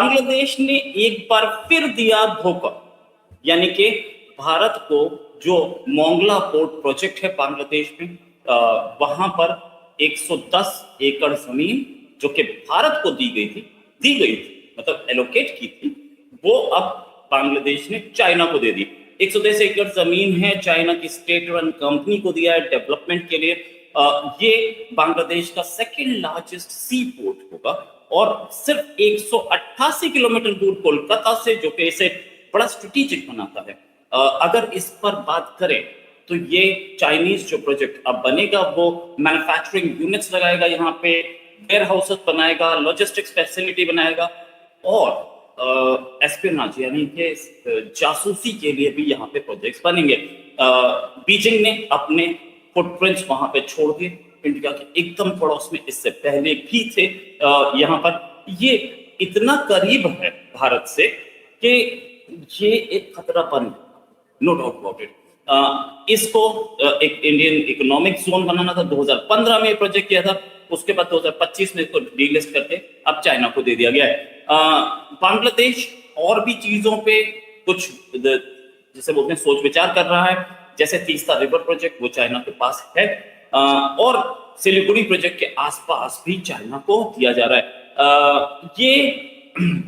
बांग्लादेश ने एक बार फिर दिया धोखा, यानी कि भारत को जो मोंगला पोर्ट प्रोजेक्ट है बांग्लादेश में, वहां पर 110 एकड़ जमीन जो कि भारत को दी गई थी, मतलब एलोकेट की थी, वो अब बांग्लादेश ने चाइना को दे दी। 110 एकड़ जमीन है, चाइना की स्टेट रन कंपनी को दिया है डेवलपमेंट के लिए। ये बांग्लादेश का सेकंड लार्जेस्ट सी पोर्ट होगा और सिर्फ 188 किलोमीटर दूर कोलकाता से, जो कि इसे बड़ा स्ट्रेटेजिक बनाता है। अगर इस पर बात करें तो ये चाइनीज जो प्रोजेक्ट अब बनेगा वो मैन्युफैक्चरिंग यूनिट्स लगाएगा, यहाँ पे वेयर हाउसेस बनाएगा, लॉजिस्टिक्स फैसिलिटी बनाएगा और एस्पियोनाज यानी कि जासूसी के लिए भी यहाँ पे प्रोजेक्ट्स बनेंगे। बीजिंग ने अपने फुटप्रिंट्स वहां पे छोड़ दिए, इंडिया के एकदम पड़ोस में इससे पहले भी थे। यहाँ पर ये इतना करीब है भारत से कि ये एक खतरा बन, नो डाउट अबाउट इट। इसको एक इंडियन इकोनॉमिक जोन बनाना था, 2015 में प्रोजेक्ट किया था, उसके बाद 2025 में इसको डीलिस्ट करके अब चाइना को दे दिया गया है। बांग्लादेश और भी चीजों पे कुछ जैसे बोलते हैं सोच विचार कर रहा है, जैसे तीस्ता रिवर प्रोजेक्ट वो चाइना के पास है और सिलीगुड़ी प्रोजेक्ट के आसपास भी चाइना को दिया जा रहा है। ये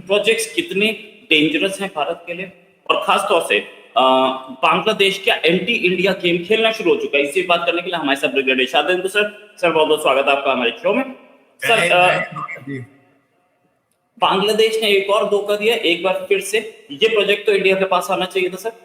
प्रोजेक्ट्स कितने डेंजरस हैं भारत के लिए, और खासतौर से बांग्लादेश क्या एंटी इंडिया गेम खेलना शुरू हो चुका है, इसी बात करने के लिए हमारे साथ ब्रिगेडियर शादेंद्र सर बहुत बहुत स्वागत है आपका हमारे शो में। सर, बांग्लादेश ने एक और धोखा दिया एक बार फिर से, ये प्रोजेक्ट तो इंडिया के पास आना चाहिए था सर।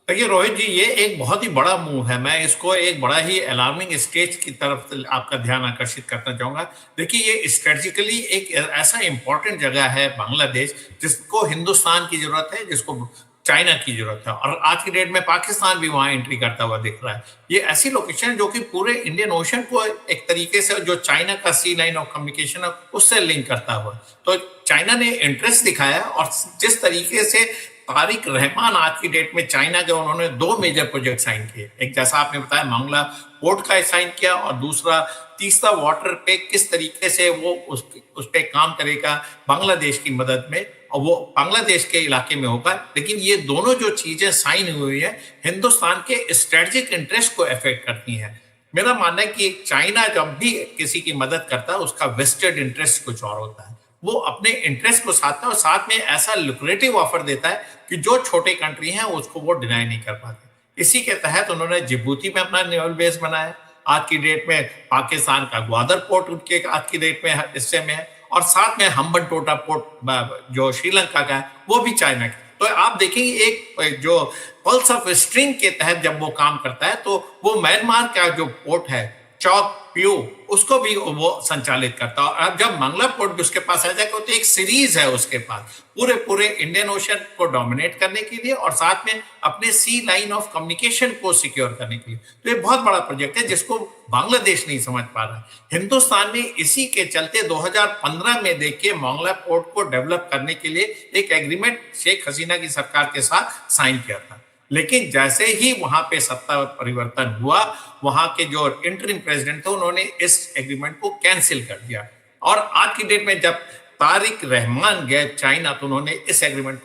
देखिए रोहित जी, ये एक बहुत ही बड़ा मूव है। मैं इसको एक बड़ा ही अलार्मिंग स्टेज की तरफ आपका ध्यान आकर्षित करना चाहूंगा। देखिए, ये स्ट्रेटेजिकली एक ऐसा इंपॉर्टेंट जगह है बांग्लादेश, जिसको हिंदुस्तान की जरूरत है, जिसको चाइना की जरूरत है, और आज की डेट में पाकिस्तान भी वहां एंट्री करता हुआ दिख रहा है। ये ऐसी लोकेशन है जो कि पूरे इंडियन ओशन को एक तरीके से, जो चाइना का सी लाइन ऑफ कम्युनिकेशन है, उससे लिंक करता हुआ। तो चाइना ने इंटरेस्ट दिखाया, और जिस तरीके से तारिक रहमान आज की डेट में चाइना के, उन्होंने 2 मेजर प्रोजेक्ट साइन किए। एक जैसा आपने बताया मंगला पोर्ट का साइन किया, और दूसरा तीस्ता वाटर पे किस तरीके से वो उस पे काम करेगा बांग्लादेश की मदद में, और वो बांग्लादेश के इलाके में होगा। लेकिन ये दोनों जो चीजें साइन हुई है, हिंदुस्तान के स्ट्रेटेजिक इंटरेस्ट को अफेक्ट करती हैं। मेरा मानना है कि चाइना जब भी किसी की मदद करता है, उसका वेस्टेड इंटरेस्ट कुछ और होता है। वो अपने इंटरेस्ट को साधता है और साथ में ऐसा लुक्रेटिव ऑफर देता है कि जो छोटे कंट्री हैं उसको वो डिनाई नहीं कर पाते। इसी के तहत उन्होंने जिबूती में अपना नेवल बेस बनाया। आज की डेट में पाकिस्तान का ग्वादर पोर्ट उनके आज की डेट में हिस्से में है, और साथ में हम्बनटोटा पोर्ट जो श्रीलंका का है वो भी चाइना का। तो आप देखेंगे एक जो पल्स ऑफ स्ट्रिंग के तहत जब वो काम करता है, तो वो म्यांमार का जो पोर्ट है चौक पीयू, उसको भी वो संचालित करता है। और अब जब मंगला पोर्ट भी उसके पास आ जाएगा, तो एक सीरीज है उसके पास पूरे इंडियन ओशन को डोमिनेट करने के लिए, और साथ में अपने सी लाइन ऑफ कम्युनिकेशन को सिक्योर करने के लिए। तो ये बहुत बड़ा प्रोजेक्ट है जिसको बांग्लादेश नहीं समझ पा रहा है। हिंदुस्तान ने इसी के चलते 2015 में देखिए मंगला पोर्ट को डेवलप करने के लिए एक एग्रीमेंट शेख हसीना की सरकार के साथ साइन किया था। लेकिन जैसे ही वहां पे सत्ता परिवर्तन हुआ, वहां के जो इंटरिम प्रेसिडेंट थे, उन्होंने इस एग्रीमेंट को कैंसिल कर दिया। और आज की डेट में जब तारिक रहमान गए चाइना, तो उन्होंने इस एग्रीमेंट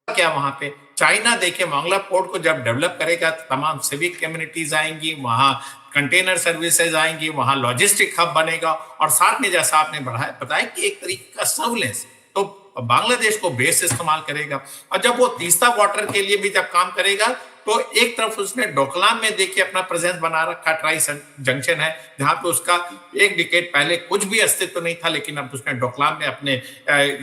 क्या वहां पे चाइना देखे मंगला पोर्ट को जब डेवलप करेगा, तमाम सिविक कम्युनिटीज आएंगी, वहां कंटेनर सर्विसेज आएंगी, वहां लॉजिस्टिक हब बनेगा, और साथ में जैसा आपने बताया कि एक तरीके का सर्विलेंस, तो बांग्लादेश को बेस इस्तेमाल करेगा। और जब वो तीस्ता वाटर के लिए भी जब काम करेगा, तो एक तरफ उसने डोकलाम में देखिए अपना प्रेजेंस बना रखा, ट्राई जंक्शन है जहां पे उसका एक डिकेड पहले कुछ भी अस्तित्व नहीं था, लेकिन अब उसने डोकलाम में अपने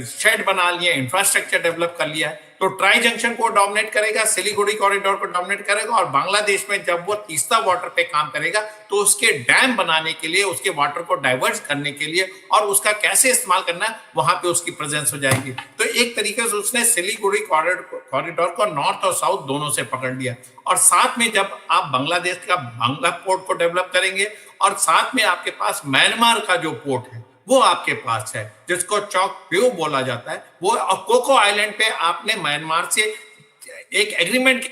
शेड बना लिए, इंफ्रास्ट्रक्चर डेवलप कर लिया है। तो ट्राई जंक्शन को डोमिनेट करेगा, सिलीगुड़ी कॉरिडोर को डोमिनेट करेगा, और बांग्लादेश में जब वो तीस्ता वाटर पे काम करेगा, तो उसके डैम बनाने के लिए, उसके वाटर को डाइवर्ट करने के लिए, और उसका कैसे इस्तेमाल करना है, वहां पे उसकी प्रेजेंस हो जाएगी। तो एक तरीके से उसने सिलीगुड़ी कॉरिडोर को नॉर्थ और साउथ दोनों से पकड़ लिया। और साथ में जब आप बांग्लादेश का बांग्ला पोर्ट को डेवलप करेंगे, और साथ में आपके पास म्यांमार का जो पोर्ट है वो आपके पास है, जिसको चौक प्यू बोला जाता है, वो कोको आइलैंड पे आपने म्यांमार से एक एग्रीमेंट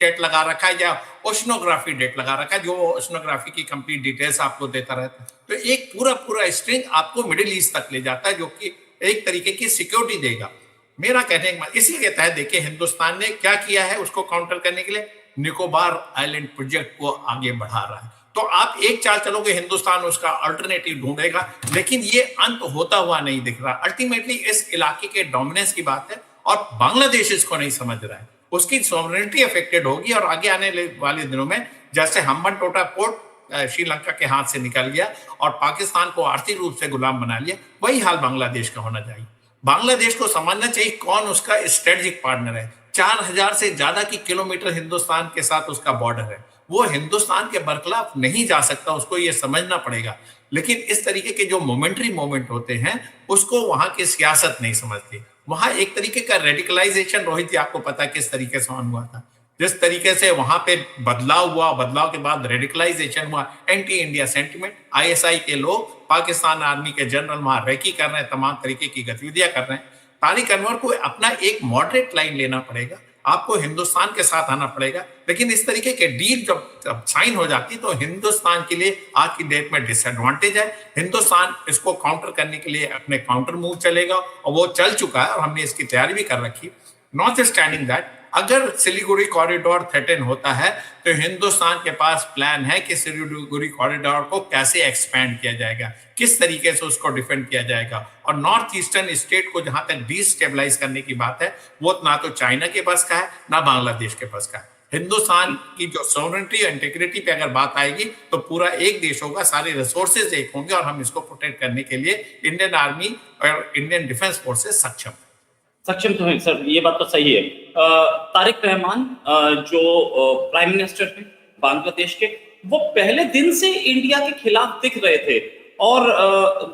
डेट लगा रखा है या ओशनोग्राफी डेट लगा रखा है, जो ओशनोग्राफी की कंप्लीट डिटेल्स आपको देता रहता है। तो एक पूरा पूरा स्ट्रिंग आपको मिडिल ईस्ट तक ले जाता है, जो कि एक तरीके की सिक्योरिटी देगा। मेरा कहने का इसी के तहत देखिए हिंदुस्तान ने क्या किया है, उसको काउंटर करने के लिए निकोबार आइलैंड प्रोजेक्ट को आगे बढ़ा रहा है। तो आप एक चाल चलोगे, हिंदुस्तान उसका अल्टरनेटिव ढूंढेगा, लेकिन ये अंत होता हुआ नहीं दिख रहा। अल्टीमेटली इस इलाके के डोमिनेंस की बात है और बांग्लादेश इसको नहीं समझ रहा है, उसकी सॉवरेनिटी अफेक्टेड होगी। और आगे आने वाले दिनों में जैसे हम्बनटोटा पोर्ट श्रीलंका के हाथ से निकल गया और पाकिस्तान को आर्थिक रूप से गुलाम बना लिया, वही हाल बांग्लादेश का होना चाहिए। बांग्लादेश को समझना चाहिए कौन उसका स्ट्रेटेजिक पार्टनर है। 4000 से ज्यादा की किलोमीटर हिंदुस्तान के साथ उसका बॉर्डर है, वो हिंदुस्तान के बरखलाफ नहीं जा सकता, उसको ये समझना पड़ेगा। लेकिन इस तरीके के जो मोमेंटरी मोमेंट होते हैं उसको वहां की सियासत नहीं समझती। वहां एक तरीके का रेडिकलाइजेशन, रोहित जी आपको पता है किस तरीके से हुआ था, जिस तरीके से वहां पे बदलाव हुआ, बदलाव के बाद रेडिकलाइजेशन हुआ, एंटी इंडिया सेंटिमेंट, आईएसआई के लोग, पाकिस्तान आर्मी के जनरल वहां रैकी कर रहे हैं, तमाम तरीके की गतिविधियां कर रहे हैं। तारिक अनवर को अपना एक मॉडरेट लाइन लेना पड़ेगा, आपको हिंदुस्तान के साथ आना पड़ेगा। लेकिन इस तरीके के डील जब साइन हो जाती तो हिंदुस्तान के लिए आज की डेट में डिसएडवांटेज है। हिंदुस्तान इसको काउंटर करने के लिए अपने काउंटर मूव चलेगा और वो चल चुका है और हमने इसकी तैयारी भी कर रखी। नॉट स्टैंडिंग दैट, अगर सिलीगुड़ी कॉरिडोर थ्रेटन होता है तो हिंदुस्तान के पास प्लान है कि सिलीगुड़ी कॉरिडोर को कैसे एक्सपैंड किया जाएगा, किस तरीके से उसको डिफेंड किया जाएगा। और नॉर्थ ईस्टर्न स्टेट को जहां तक डिस्टेबलाइज करने की बात है, वो ना तो चाइना के पास का है ना बांग्लादेश के पास का है। हिंदुस्तान की जो सॉवरेनिटी और इंटीग्रिटी पे अगर बात आएगी तो पूरा एक देश होगा, सारे रिसोर्सेज एक होंगे और हम इसको प्रोटेक्ट करने के लिए इंडियन आर्मी और इंडियन डिफेंस फोर्सेस सक्षम तो है सर, ये बात तो सही है। तारिक रहमान जो प्राइम मिनिस्टर है बांग्लादेश के, वो पहले दिन से इंडिया के खिलाफ दिख रहे थे और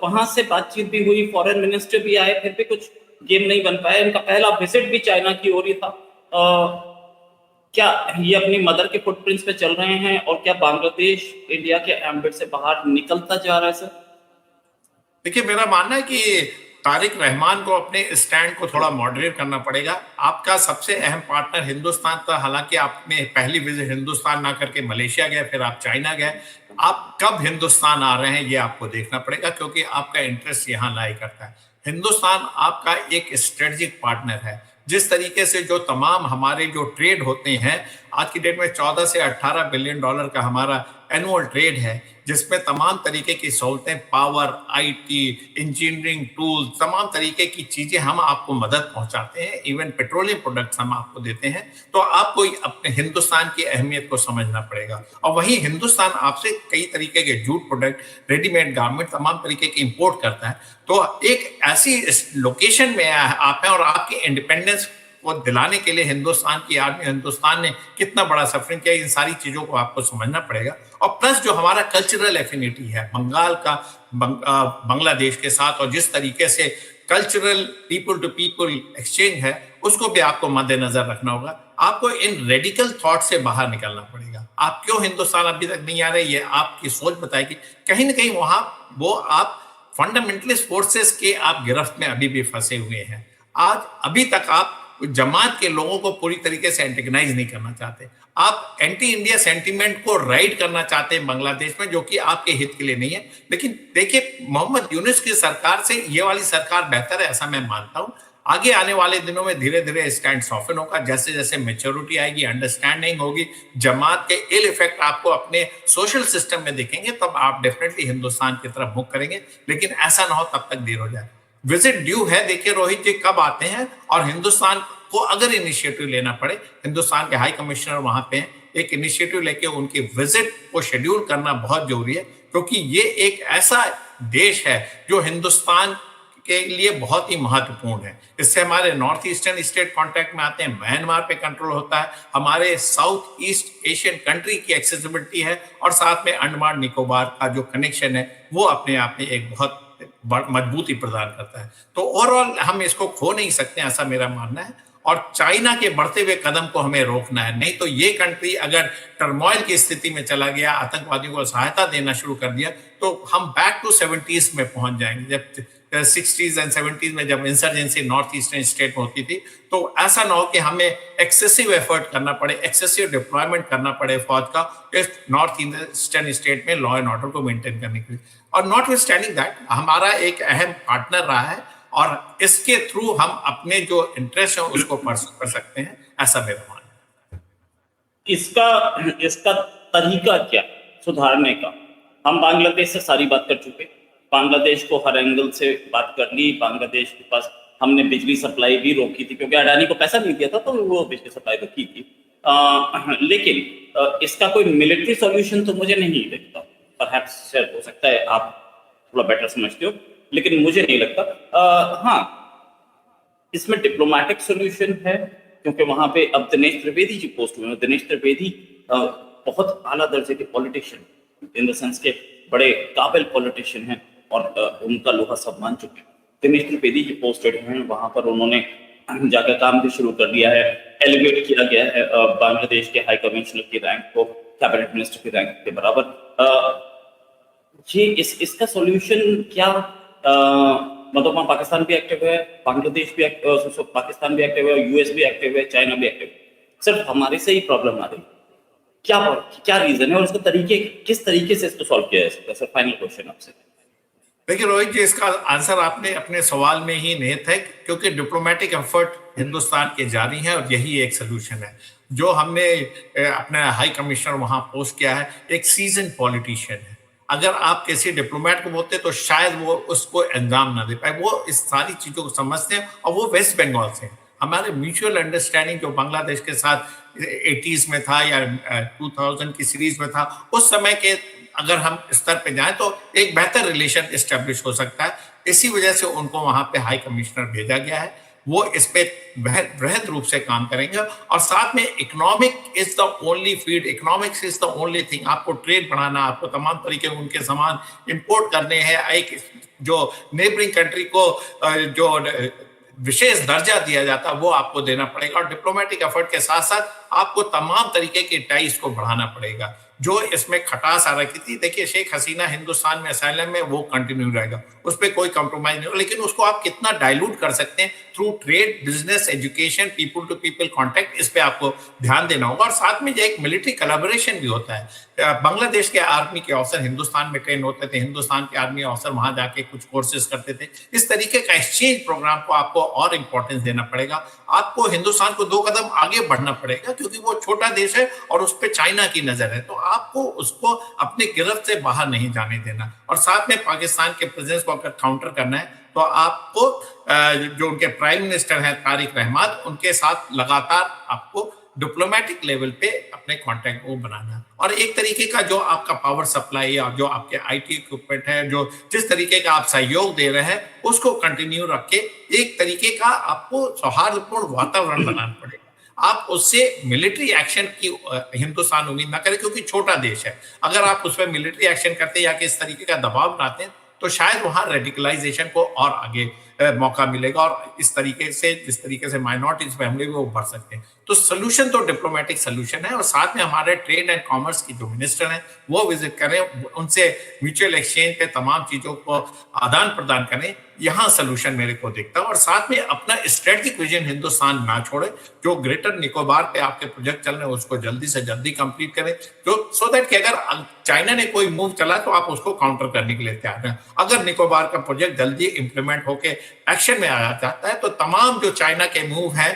वहां से बातचीत भी हुई, फॉरेन मिनिस्टर भी आए, फिर भी कुछ गेम नहीं बन पाया। इनका पहला विजिट भी चाइना की ओर ही था। क्या ये अपनी मदर के फुटप्रिंट्स पे चल रहे हैं और क्या बांग्लादेश इंडिया के एम्बिट से बाहर निकलता जा रहा है सर? देखिए, मेरा मानना है कि तारिक रहमान को अपने स्टैंड को थोड़ा मॉडरेट करना पड़ेगा। आपका सबसे अहम पार्टनर हिंदुस्तान था, हालांकि आपने पहली विजिट हिंदुस्तान ना करके मलेशिया गए, फिर आप चाइना गए। आप कब हिंदुस्तान आ रहे हैं ये आपको देखना पड़ेगा, क्योंकि आपका इंटरेस्ट यहाँ लाई करता है। हिंदुस्तान आपका एक स्ट्रेटेजिक पार्टनर है। जिस तरीके से जो तमाम हमारे जो ट्रेड होते हैं, आज की डेट में 14 से 18 बिलियन डॉलर का हमारा एनुअल ट्रेड है, जिसमें तमाम तरीके की सहूलतें, पावर, आईटी, इंजीनियरिंग टूल, तमाम तरीके की चीजें हम आपको मदद पहुंचाते हैं, इवन पेट्रोलियम प्रोडक्ट्स हम आपको देते हैं। तो आपको अपने हिंदुस्तान की अहमियत को समझना पड़ेगा। और वहीं हिंदुस्तान आपसे कई तरीके के जूट प्रोडक्ट, रेडीमेड गारमेंट, तमाम तरीके के इंपोर्ट करता है। तो एक ऐसी लोकेशन में आप हैं और आपकी इंडिपेंडेंस को दिलाने के लिए हिंदुस्तान की आर्मी, हिंदुस्तान ने कितना बड़ा सफरिंग किया, इन सारी चीजों को आपको समझना पड़ेगा। और प्लस जो हमारा कल्चरल एफिनिटी है बंगाल का बांग्लादेश के साथ, और जिस तरीके से cultural people to people exchange है, उसको भी आपको मद्देनजर रखना होगा। आपको इन रेडिकल थॉट से बाहर निकलना पड़ेगा। आप क्यों हिंदुस्तान अभी तक नहीं आ रहे, ये आपकी सोच बताएगी। कहीं ना कहीं वहां वो आप फंडामेंटलिस्ट फोर्सेस के आप गिरफ्त में अभी भी फंसे हुए हैं। आज अभी तक आप जमात के लोगों को पूरी तरीके से एंटेगनाइज नहीं करना चाहते। आप एंटी इंडिया सेंटीमेंट को राइड करना चाहते हैं बांग्लादेश में, जो कि आपके हित के लिए नहीं है। लेकिन देखिए, मोहम्मद यूनुस की सरकार से ये वाली सरकार बेहतर है, ऐसा मैं मानता हूं। आगे आने वाले दिनों में धीरे धीरे स्टैंड सॉफ्टन होगा, जैसे जैसे मेच्योरिटी आएगी, अंडरस्टैंडिंग होगी, जमात के इल इफेक्ट आपको अपने सोशल सिस्टम में दिखेंगे, तब आप डेफिनेटली हिंदुस्तान की तरफ मुख करेंगे। लेकिन ऐसा ना हो तब तक देर हो जाए। विजिट ड्यू है, देखिए रोहित जी कब आते हैं। और हिंदुस्तान को अगर इनिशिएटिव लेना पड़े, हिंदुस्तान के हाई कमिश्नर वहां पे हैं, एक इनिशिएटिव लेके उनकी विजिट को शेड्यूल करना बहुत जरूरी है, क्योंकि ये एक ऐसा देश है जो हिंदुस्तान के लिए बहुत ही महत्वपूर्ण है। इससे हमारे नॉर्थ ईस्टर्न स्टेट कॉन्टैक्ट में आते हैं, म्यांमार पे कंट्रोल होता है, हमारे साउथ ईस्ट एशियन कंट्री की एक्सेसिबिलिटी है, और साथ में अंडमान निकोबार का जो कनेक्शन है वो अपने आप में एक बहुत मजबूती प्रदान करता है। तो ओवरऑल हम इसको खो नहीं सकते, ऐसा मेरा मानना है। और चाइना के बढ़ते हुए कदम को हमें रोकना है, नहीं तो ये कंट्री अगर टर्मोइल की स्थिति में चला गया, आतंकवादियों को सहायता देना शुरू कर दिया, तो हम बैक टू 70s में पहुंच जाएंगे। 60s एंड 70s में जब इंसर्जेंसी नॉर्थ ईस्टर्न स्टेट में होती थी, तो ऐसा ना हो कि हमें एक्सेसिव एफर्ट करना पड़े, एक्सेसिव डिप्लॉयमेंट करना पड़े फौज का इस नॉर्थ ईस्टर्न स्टेट में लॉ एंड ऑर्डर को मेंटेन करने के लिए। और नॉट विथ स्टैंडिंग दैट, हमारा एक अहम पार्टनर रहा है और इसके थ्रू हम अपने जो इंटरेस्ट है उसको परस्यू कर सकते हैं, ऐसा मेरा मानना है। इसका इसका तरीका क्या सुधारने का? हम बांग्लादेश से सारी बात कर चुके, बांग्लादेश को हर एंगल से बात कर ली। बांग्लादेश के पास हमने बिजली सप्लाई भी रोकी थी क्योंकि अडानी को पैसा नहीं दिया था, तो वो बिजली सप्लाई रोकी थी। लेकिन इसका कोई मिलिट्री सॉल्यूशन तो मुझे नहीं दिखता। परहैप्स हो सकता है आप थोड़ा बेटर समझते हो, लेकिन मुझे नहीं लगता। हाँ, इसमें डिप्लोमेटिक सॉल्यूशन है क्योंकि वहां पे अब दिनेश त्रिवेदी जी पोस्ट हुए हैं। दिनेश त्रिवेदी बहुत आला दर्जे के पॉलिटिशियन, इन द सेंस के बड़े काबिल पॉलिटिशियन हैं और उनका लोहा सब मान चुके हैं। दिनेश त्रिवेदी जी पोस्टेड हैं वहां पर, उन्होंने जाकर काम भी शुरू कर दिया है। एलिवेट किया गया है बांग्लादेश के हाई कमिश्नर की रैंक को कैबिनेट मिनिस्टर की रैंक के बराबर। ये इसका सॉल्यूशन क्या? मतलब वहाँ पाकिस्तान भी एक्टिव है, बांग्लादेश भी पाकिस्तान भी एक्टिव है, यूएस भी एक्टिव है, चाइना भी एक्टिव है। सिर्फ हमारे से ही प्रॉब्लम आ रही है। क्या रीजन है और उसका तरीके, किस तरीके से इसको सॉल्व किया जा सकता है? सर, फाइनल क्वेश्चन आपसे। देखिए रोहित जी, इसका आंसर आपने अपने सवाल में ही निहित है, क्योंकि डिप्लोमेटिक एफर्ट हिंदुस्तान के जारी है और यही एक सोल्यूशन है। जो हमने अपना हाई कमिश्नर वहां पोस्ट किया है, एक सीजन पॉलिटिशियन है। अगर आप किसी डिप्लोमेट को बोलते तो शायद वो उसको अंजाम ना दे पाए। वो इस सारी चीजों को समझते हैं और वो वेस्ट बंगाल से हैं। हमारे म्यूचुअल अंडरस्टैंडिंग जो बांग्लादेश के साथ 80s में था या 2000 की सीरीज में था, उस समय के अगर हम स्तर पे जाएं तो एक बेहतर रिलेशन एस्टेब्लिश हो सकता है। इसी वजह से उनको वहां पे हाई कमिश्नर भेजा गया है। वो इस पे बृहद रूप से काम करेंगे और साथ में economic is the only field, economics is the only thing. आपको ट्रेड बढ़ाना, आपको तमाम तरीके उनके सामान इंपोर्ट करने हैं। एक जो नेबरिंग कंट्री को जो विशेष दर्जा दिया जाता है वो आपको देना पड़ेगा और डिप्लोमेटिक एफर्ट के साथ साथ आपको तमाम तरीके की टाइज को बढ़ाना पड़ेगा। जो इसमें खटास आ रखी थी, देखिए शेख हसीना हिंदुस्तान में असाइलम में वो कंटिन्यू रहेगा, उस पर कोई कॉम्प्रोमाइज नहीं होगा, लेकिन उसको आप कितना डाइल्यूट कर सकते हैं through trade, business, education, people to people contact, इस पे आपको ध्यान देना होगा। और साथ में जो एक मिलिट्री कोलैबोरेशन भी होता है। बांग्लादेश के आर्मी के ऑफिसर हिंदुस्तान में ट्रेन होते थे, हिंदुस्तान के आर्मी ऑफिसर वहां जाके कुछ कोर्सेज करते थे। इस तरीके का एक्सचेंज प्रोग्राम को आपको और इंपॉर्टेंस देना पड़ेगा। आपको हिंदुस्तान को 2 कदम आगे बढ़ना पड़ेगा क्योंकि वो छोटा देश है और उस पर चाइना की नजर है, तो आपको उसको अपनी गिरफ्त से बाहर नहीं जाने देना। और साथ में पाकिस्तान के प्रेजेंस को अगर काउंटर करना है तो आपको जो उनके प्राइम मिनिस्टर हैं तारिक रहमान, उनके साथ लगातार आपको डिप्लोमेटिक लेवल पे अपने कांटेक्ट को बनाना। और एक तरीके का जो आपका पावर सप्लाई और जो आपके आईटी इक्विपमेंट है, जो जिस तरीके का आप सहयोग दे रहे हैं, उसको कंटिन्यू रख के एक तरीके का आपको सौहार्दपूर्ण वातावरण बनाना पड़ेगा। आप उससे मिलिट्री एक्शन की हिंदुस्तान उम्मीद ना करे क्योंकि छोटा देश है। अगर आप उस पर मिलिट्री एक्शन करते या किस तरीके का दबाव बनाते हैं तो शायद वहां रेडिकलाइजेशन को और आगे मौका मिलेगा और इस तरीके से जिस तरीके से माइनॉरिटीज पे हमले वो बढ़ सकते हैं। तो सोल्यूशन तो डिप्लोमेटिक सोल्यूशन है और साथ में हमारे ट्रेड एंड कॉमर्स की जो मिनिस्टर हैं वो विजिट करें, उनसे म्यूचुअल एक्सचेंज पे तमाम चीजों को आदान प्रदान करें। यहाँ सोल्यूशन मेरे को दिखता है। और साथ में अपना स्ट्रेटेजिक विजन हिंदुस्तान ना छोड़े। जो ग्रेटर निकोबार पे आपके प्रोजेक्ट चल रहे हैं उसको जल्दी से जल्दी कंप्लीट करें, जो सो दैट कि अगर चाइना ने कोई मूव चला तो आप उसको काउंटर करने के लिए तैयार हैं। अगर निकोबार का प्रोजेक्ट जल्दी इंप्लीमेंट होके एक्शन में आया जाता है तो तमाम जो चाइना के मूव हैं,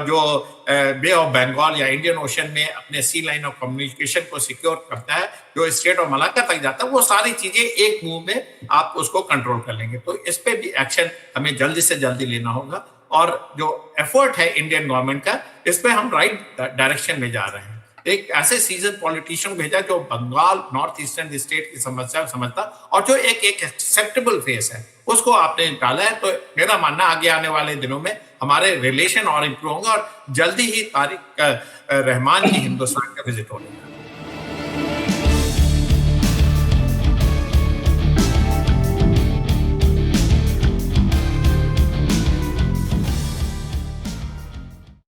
जो बे ऑफ बंगाल या इंडियन ओशन में अपने सी लाइन ऑफ कम्युनिकेशन को सिक्योर करता है, जो स्टेट ऑफ मलाक्का तक जाता है, वो सारी चीजें एक मूव में आप उसको कंट्रोल कर लेंगे। तो इस पे भी एक्शन हमें जल्दी से जल्दी लेना होगा। और जो एफर्ट है इंडियन गवर्नमेंट का, इस पे हम राइट डायरेक्शन में जा रहे हैं। एक ऐसे सीजन पॉलिटिशियन भेजा जो बंगाल नॉर्थ ईस्टर्न स्टेट की समस्या समझता और जो एक एक्सेप्टेबल फेस है उसको आपने डाला है। तो मेरा मानना आगे आने वाले दिनों में हमारे रिलेशन और इंप्रूव होंगे और जल्दी ही तारिक रहमान की हिंदुस्तान का विजिट होगा।